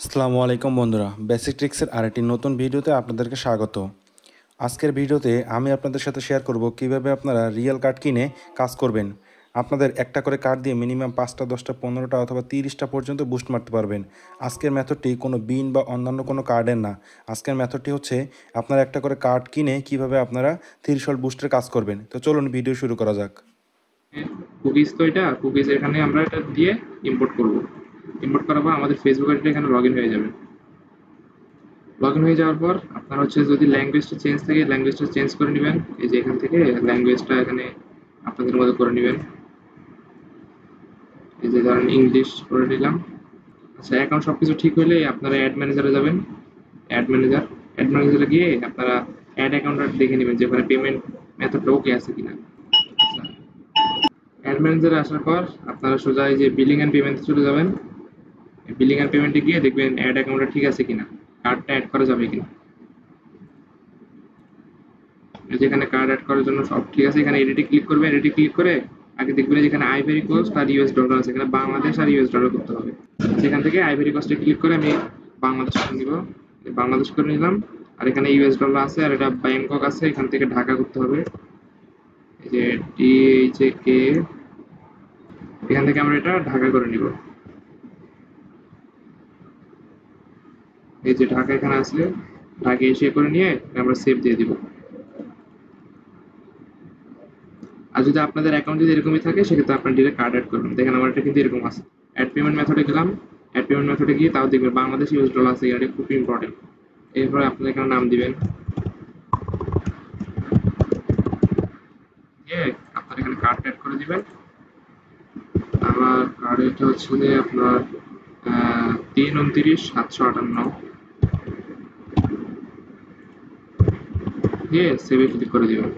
আসসালামু আলাইকুম বন্ধুরা, বেসিক ট্রিক্সের আরেকটি নতুন ভিডিওতে আপনাদেরকে স্বাগত। আজকের ভিডিওতে আমি আপনাদের সাথে শেয়ার করব কিভাবে আপনারা রিয়েল কার্ড কিনে কাজ করবেন। আপনাদের একটা করে কার্ড দিয়ে মিনিমাম 5টা 10টা 15টা অথবা 30টা পর্যন্ত বুস্ট মারতে পারবেন। আজকের মেথডটি কোনো বিন বা অন্যান্য কোনো কার্ডের না। আজকের মেথডটি হচ্ছে আপনারা একটা করে কার্ড কিনে কিভাবে আপনারা 30 শট বুস্টের কাজ করবেন। তো চলুন ভিডিও শুরু করা যাক। কুকিজ তো এটা কুকিজ এখানে আমরা এটা দিয়ে ইম্পোর্ট করব। ইম্পোর্ট করার পর আমাদের ফেসবুক আইডিটা এখানে লগ ইন হয়ে যাবে। লগ ইন হয়ে যাওয়ার পর আপনার হচ্ছে যদি ল্যাঙ্গুয়েজটা চেঞ্জ থাকে ল্যাঙ্গুয়েজটা চেঞ্জ করে নেবেন। এই যে এখান থেকে ল্যাঙ্গুয়েজটা এখানে আপনাদের মতো করে নেবেন। এই যে ধরেন ইংলিশ করে নিলাম। আচ্ছা, এখন সবকিছু ঠিক হলে আপনারা অ্যাড ম্যানেজারে যাবেন। অ্যাড ম্যানেজারে গিয়ে আপনারা অ্যাড অ্যাকাউন্টটা দেখে নেবেন যে ওখানে পেমেন্ট মেথডটা ওকে আছে কিনা। আচ্ছা, অ্যাড ম্যানেজারে আসার পর আপনারা সোজা এই যে বিলিং অ্যান্ড পেমেন্টে চলে যাবেন। বিলিং এন্ড পেমেন্টে গিয়ে দেখবেন অ্যাড অ্যাকাউন্টটা ঠিক আছে কিনা, কার্ডটা অ্যাড করা যাবে কিনা। যেখানে কার্ড অ্যাড করার জন্য সব ঠিক আছে, এখানে এডিটে ক্লিক করবেন। এডিটে ক্লিক করে আগে দেখবেন যেখানে আইভরি কোস্ট আর ইউএস ডলার আছে, এখানে বাংলাদেশ আর ইউএস ডলার করতে হবে। সেখান থেকে আইভরি কোস্টে ক্লিক করে আমি বাংলাদেশ করে নিব। বাংলাদেশ করে নিলাম। আর এখানে ইউএস ডলার আছে আর এটা ব্যাংকক আছে, এখান থেকে ঢাকা করতে হবে। এই যে কে, এখান থেকে আমরা এটা ঢাকা করে নিব। এই যে ঢাকা এখানে আছে, ঢাকা এসে করে নিয়ে আমরা সেভ দিয়ে দিব। আর যদি আপনাদের অ্যাকাউন্ট যদি এরকমই থাকে সেক্ষেত্রে আপনার ডিরেক্ট কার্ড অ্যাড করবেন। দেখেন আমার এটা কিন্তু এরকম আছে। অ্যাড পেমেন্ট মেথডে গেলাম। অ্যাড পেমেন্ট মেথডে গিয়ে তাও দেখবেন বাংলাদেশ ইউএস ডলার আছে, এটা খুব ইম্পর্টেন্ট। এরপরে আপনার এখানে নাম দিবেন, দিয়ে আপনার এখানে কার্ড অ্যাড করে দিবেন। আমার কার্ড এটা হচ্ছে যে আপনার 329,758 দিয়ে সেভে ক্লিক করে দিবেন।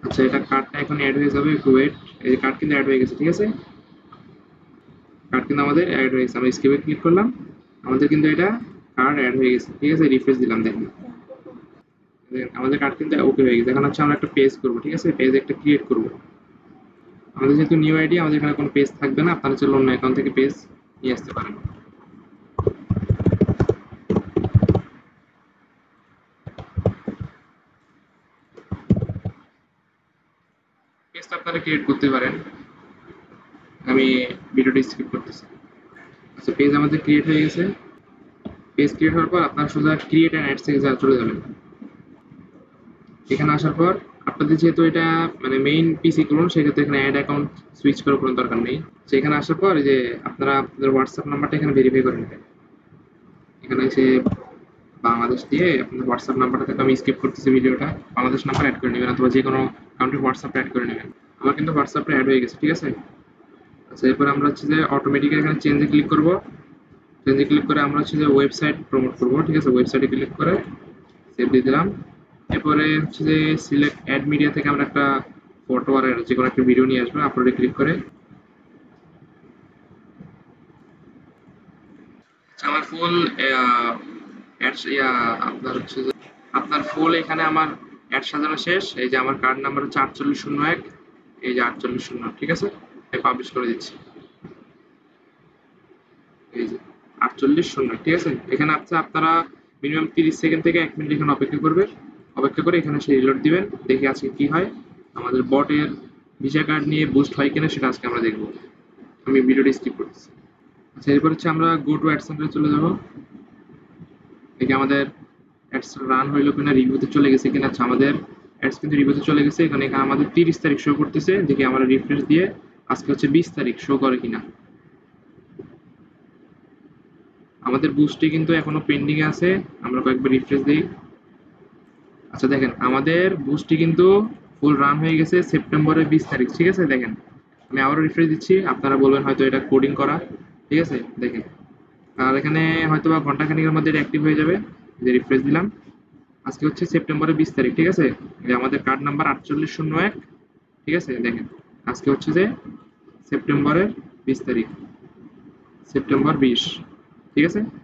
আচ্ছা, এটা কার্ডটা এখন অ্যাড হয়ে যাবে, একটু ওয়েট। এই যে কার্ড কিন্তু অ্যাড হয়ে গেছে, ঠিক আছে। কার্ড কিন্তু আমাদের অ্যাড হয়ে গেছে, আমরা স্কিপে ক্লিক করলাম, আমাদের কিন্তু এটা কার্ড অ্যাড হয়ে গেছে, ঠিক আছে। রিফ্রেশ দিলাম, দেখেন আমাদের কার্ড কিন্তু ওকে হয়ে গেছে। এখন হচ্ছে আমরা একটা পেজ করবো, ঠিক আছে। পেজ একটা ক্রিয়েট করবো। আমাদের যেহেতু নিউ আইডি, আমাদের এখানে কোনো পেজ থাকবে না, আপনারা চাইলে অন্য অ্যাকাউন্ট থেকে পেজ নিয়ে আসতে পারেন। পেজটা আপনারা ক্রিয়েট করতে পারেন, আমি ভিডিওটা স্কিপ করতেছি। আচ্ছা, পেজ আমাদের ক্রিয়েট হয়ে গেছে। পেজ ক্রিয়েট হওয়ার পর আপনারা সোজা ক্রিয়েট অ্যান্ড অ্যাডস থেকে চলে যাবেন। এখানে আসার পর আপনাদের যেহেতু এটা মানে মেইন পিসি করুন, সেক্ষেত্রে এখানে অ্যাড অ্যাকাউন্ট সুইচ করার কোনো দরকার নেই। সেখানে আসার পর যে আপনারা আপনাদের হোয়াটসঅ্যাপ নাম্বারটা এখানে ভেরিফাই করে নেবেন। এখানে এসে বাংলাদেশ দিয়ে আপনাদের হোয়াটসঅ্যাপ নাম্বারটা থেকে আমি স্কিপ করতেছি ভিডিওটা, বাংলাদেশ নাম্বার অ্যাড করে নেবেন অথবা যে কোনো কাউন্ট্রি হোয়াটসঅ্যাপ অ্যাড করে নেবেন। আমার কিন্তু হোয়াটসঅ্যাপটা অ্যাড হয়ে গেছে, ঠিক আছে। আচ্ছা, এরপর আমরা হচ্ছে যে অটোমেটিক এখানে চেঞ্জে ক্লিক করব। চেঞ্জে ক্লিক করে আমরা হচ্ছে যে ওয়েবসাইট প্রমোট করব, ঠিক আছে। ওয়েবসাইটে ক্লিক করে সেভ দিয়ে দিলাম। এরপরে হচ্ছে যে সিলেক্ট অ্যাড মিডিয়া থেকে আমরা একটা ফটো আর যে কোনো একটা ভিডিও নিয়ে আসবো, আপলোডে ক্লিক করে। আচ্ছা, আমার ফুল অ্যাডস আপনার হচ্ছে যে আপনার ফুল এখানে আমার অ্যাড সাজানো শেষ। এই যে আমার কার্ড নাম্বার হচ্ছে 4801, এই যে 4801, ঠিক আছে। আমি পাবলিশ করে দিচ্ছি। এই যে 4801, ঠিক আছে। এখানে আপনারা মিনিমাম 30 সেকেন্ড থেকে 1 মিনিট এখানে অপেক্ষা করবে। অপেক্ষা করে এখানে সে রিলোড দিবেন, দেখে আজকে কি হয়। আমাদের বটের ভিসা কার্ড নিয়ে বুস্ট হয় কিনা সেটা আজকে আমরা দেখবো। আমি ভিডিওটা স্কিপ করতেছি। আচ্ছা, এরপর হচ্ছে আমরা গো টু অ্যাডসেন্টারে চলে যাব। দেখি আমাদের অ্যাডস রান হইলো কিনা, রিভিউতে চলে গেছে কিনা। আচ্ছা, আমাদের অ্যাডস কিন্তু রিভিউতে চলে গেছে। এখানে আমাদের 30 তারিখ শো করতেছে। দেখি আমরা রিফ্রেশ দিয়ে আজকে হচ্ছে 20 তারিখ শো করে কিনা। আমাদের বুস্টে কিন্তু এখনো পেন্ডিং আছে, আমরা কয়েকবার রিফ্রেশ দিই। আচ্ছা, দেখেন আমাদের বুস্টটি কিন্তু ফুল রান হয়ে গেছে সেপ্টেম্বরের 20 তারিখ, ঠিক আছে। দেখেন আমি আবারও রিফ্রেশ দিচ্ছি, আপনারা বলবেন হয়তো এটা কোডিং করা, ঠিক আছে। দেখেন আর এখানে হয়তো বা ঘন্টাখানিকের মধ্যে এটা অ্যাক্টিভ হয়ে যাবে। যে রিফ্রেশ দিলাম, আজকে হচ্ছে সেপ্টেম্বরের 20 তারিখ, ঠিক আছে। যে আমাদের কার্ড নাম্বার 4801, ঠিক আছে। দেখেন আজকে হচ্ছে যে সেপ্টেম্বরের 20 তারিখ, সেপ্টেম্বর 20, ঠিক আছে?